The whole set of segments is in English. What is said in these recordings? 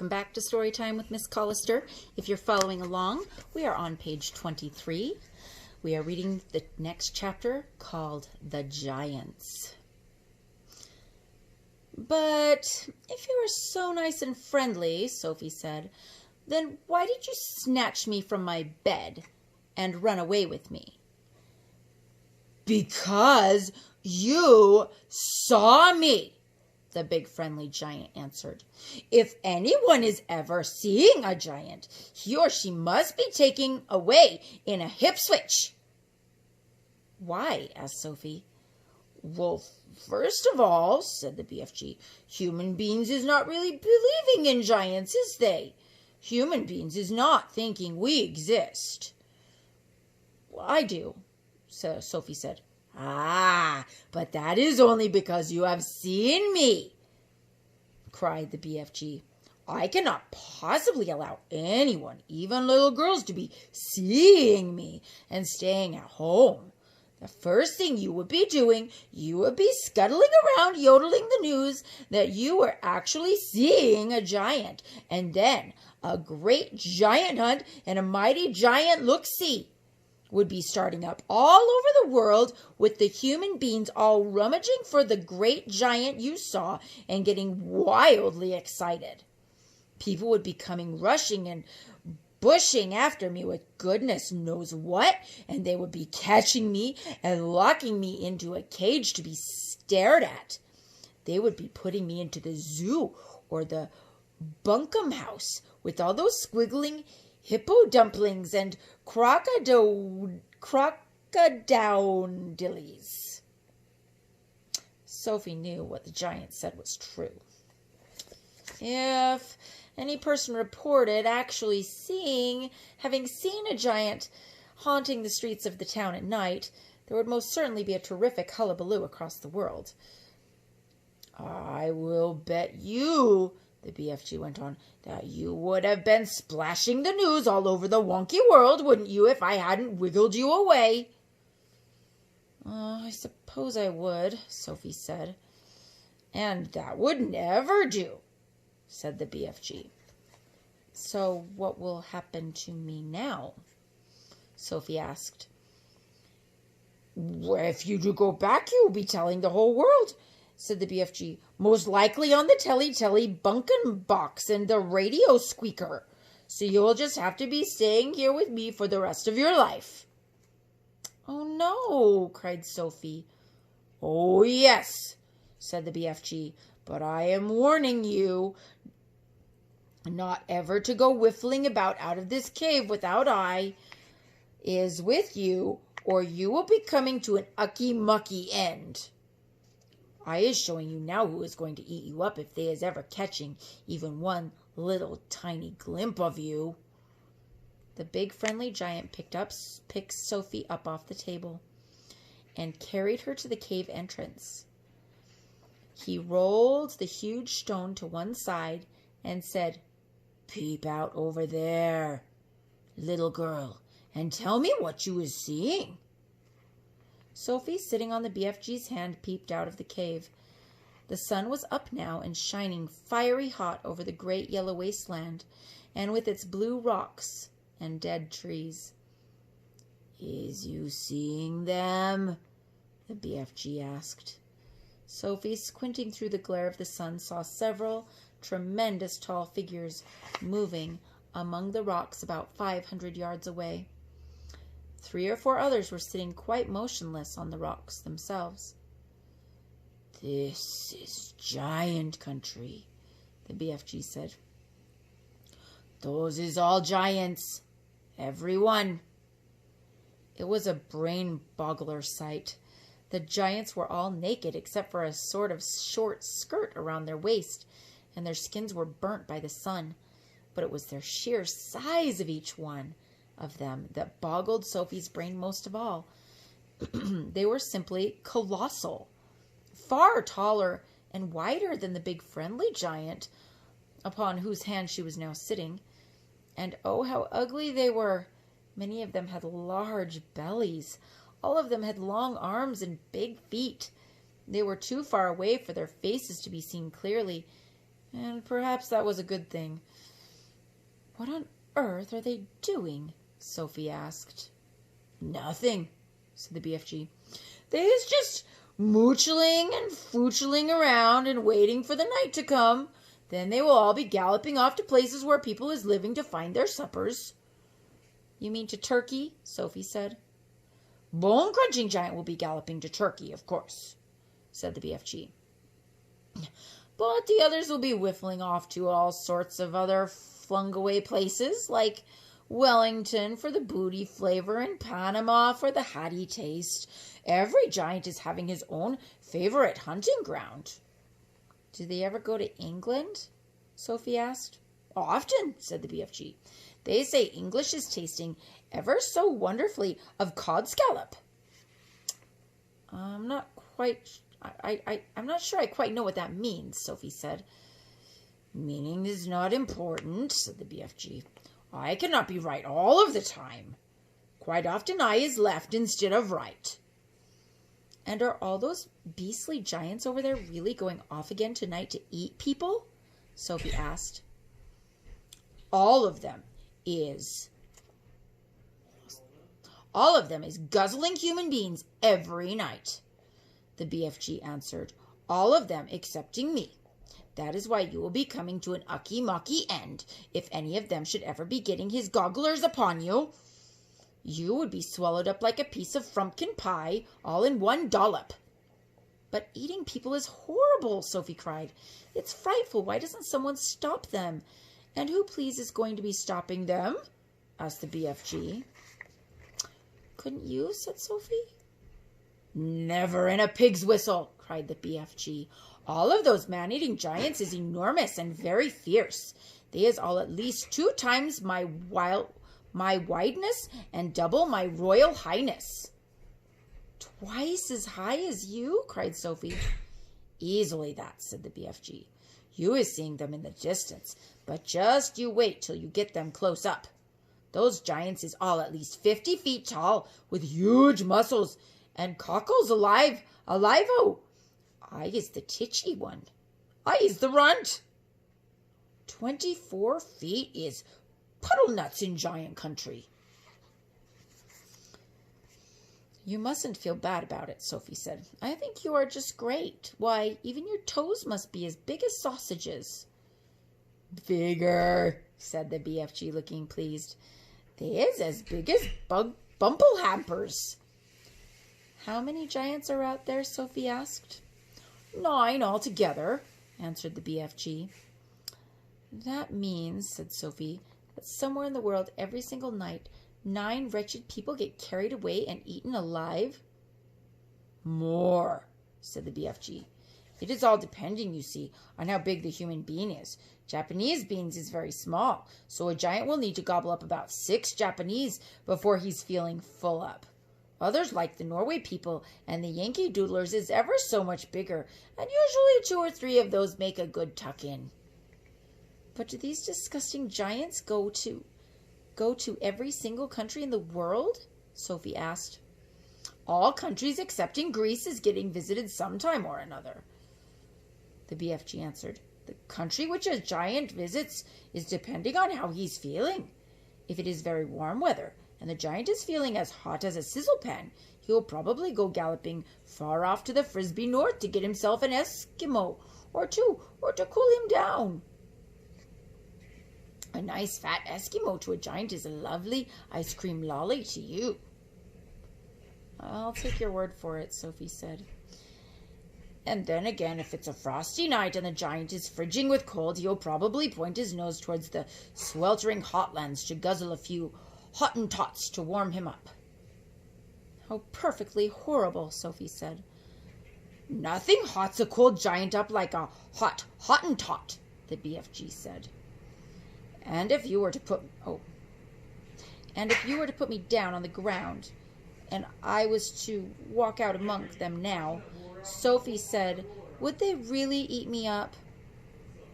Welcome back to Storytime with Ms Callister. If you're following along, we are on page 23. We are reading the next chapter called The Giants. But if you were so nice and friendly, Sophie said, then why did you snatch me from my bed and run away with me? Because you saw me, the big friendly giant answered. If anyone is ever seeing a giant, he or she must be taken away in a hip switch. Why? Asked Sophie. Well, first of all, said the BFG, human beings is not really believing in giants, is they? Human beings is not thinking we exist. Well, I do, so Sophie said. Ah, but that is only because you have seen me, cried the BFG. I cannot possibly allow anyone, even little girls, to be seeing me and staying at home. The first thing you would be doing, you would be scuttling around yodeling the news that you were actually seeing a giant, and then a great giant hunt and a mighty giant look-see would be starting up all over the world with the human beings all rummaging for the great giant you saw and getting wildly excited. People would be coming rushing and bushing after me with goodness knows what, and they would be catching me and locking me into a cage to be stared at. They would be putting me into the zoo or the bunkum house with all those squiggling hippo dumplings and crocodile dillies. Sophie knew what the giant said was true. If any person reported actually having seen a giant haunting the streets of the town at night, there would most certainly be a terrific hullabaloo across the world. I will bet you, the BFG went on, that you would have been splashing the news all over the wonky world, wouldn't you, if I hadn't wiggled you away? I suppose I would, Sophie said. And that would never do, said the BFG. So what will happen to me now? Sophie asked. Well, if you do go back, you will be telling the whole world, said the BFG, most likely on the telly bunkin' box and the radio squeaker. So you'll just have to be staying here with me for the rest of your life. Oh, no, cried Sophie. Oh, yes, said the BFG, but I am warning you not ever to go whiffling about out of this cave without I is with you, or you will be coming to an ucky-mucky end. I is showing you now who is going to eat you up if they is ever catching even one little tiny glimpse of you. The big friendly giant picked Sophie up off the table and carried her to the cave entrance. He rolled the huge stone to one side and said, Peep out over there, little girl, and tell me what you is seeing. Sophie, sitting on the BFG's hand, peeped out of the cave. The sun was up now and shining fiery hot over the great yellow wasteland, and with its blue rocks and dead trees. Is you seeing them? The BFG asked. Sophie, squinting through the glare of the sun, saw several tremendous tall figures moving among the rocks about 500 yards away. 3 or 4 others were sitting quite motionless on the rocks themselves. This is giant country, the BFG said. Those is all giants, every one. It was a brain-boggler sight. The giants were all naked except for a sort of short skirt around their waist, and their skins were burnt by the sun. But it was their sheer size of each one of them that boggled Sophie's brain most of all. They were simply colossal, far taller and wider than the big friendly giant upon whose hand she was now sitting. And oh, how ugly they were! Many of them had large bellies. All of them had long arms and big feet. They were too far away for their faces to be seen clearly, And perhaps that was a good thing. What on earth are they doing? Sophie asked. Nothing, said the BFG. They is just moochling and foochling around and waiting for the night to come. Then they will all be galloping off to places where people is living to find their suppers. You mean to Turkey? Sophie said. Bone-crunching giant will be galloping to Turkey, of course, said the BFG. But the others will be whiffling off to all sorts of other flung-away places, like Wellington for the booty flavor and Panama for the hatty taste. Every giant is having his own favorite hunting ground. Do they ever go to England? Sophie asked. Often, said the BFG. They say English is tasting ever so wonderfully of cod scallop. I'm not sure I quite know what that means, Sophie said. Meaning is not important, said the BFG. I cannot be right all of the time. Quite often I is left instead of right. And are all those beastly giants over there really going off again tonight to eat people? Sophie asked. All of them is guzzling human beings every night, the BFG answered. All of them excepting me. That is why you will be coming to an ucky-mucky end if any of them should ever be getting his gogglers upon you. You would be swallowed up like a piece of frumpkin pie, all in one dollop. But eating people is horrible, Sophie cried. It's frightful. Why doesn't someone stop them? And who, please, is going to be stopping them? Asked the BFG. Couldn't you? Said Sophie. Never in a pig's whistle, cried the BFG. All of those man-eating giants is enormous and very fierce. They is all at least 2 times my wideness and double my royal highness. Twice as high as you? Cried Sophie. Easily that, said the BFG. You is seeing them in the distance, but just you wait till you get them close up. Those giants is all at least 50 feet tall, with huge muscles, and cockles alive-o. I is the titchy one. I is the runt. 24 feet is puddle nuts in giant country. You mustn't feel bad about it, Sophie said. I think you are just great. Why, even your toes must be as big as sausages. Bigger, said the BFG, looking pleased. They is as big as bumble hampers. How many giants are out there? Sophie asked. 9 altogether, answered the BFG. That means, said Sophie, that somewhere in the world every single night 9 wretched people get carried away and eaten alive? More, said the BFG. It is all depending, you see, on how big the human being is. Japanese beings is very small, so a giant will need to gobble up about 6 Japanese before he's feeling full up. Others, like the Norway people and the Yankee doodlers, is ever so much bigger, and usually 2 or 3 of those make a good tuck-in. But do these disgusting giants go to every single country in the world? Sophie asked. All countries excepting Greece is getting visited sometime or another, the BFG answered. The country which a giant visits is depending on how he's feeling. If it is very warm weather, and the giant is feeling as hot as a sizzle pan, he will probably go galloping far off to the Frisbee North to get himself an Eskimo or 2, or to cool him down. A nice fat Eskimo to a giant is a lovely ice cream lolly to you. I'll take your word for it, Sophie said. And then again, if it's a frosty night and the giant is fridging with cold, he'll probably point his nose towards the sweltering hotlands to guzzle a few Hottentots to warm him up. How perfectly horrible, Sophie said. Nothing hots a cold giant up like a hot Hottentot, the BFG said. And if you were to put me down on the ground, and I was to walk out among them now, Sophie said, would they really eat me up?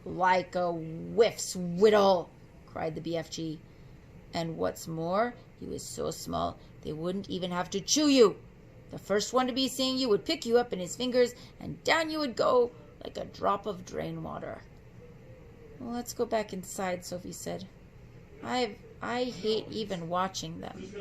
Like a whiff's whittle, cried the BFG. And what's more, you is so small, they wouldn't even have to chew you. The first one to be seeing you would pick you up in his fingers, and down you would go like a drop of drain water. Well, let's go back inside, Sophie said. I hate even watching them.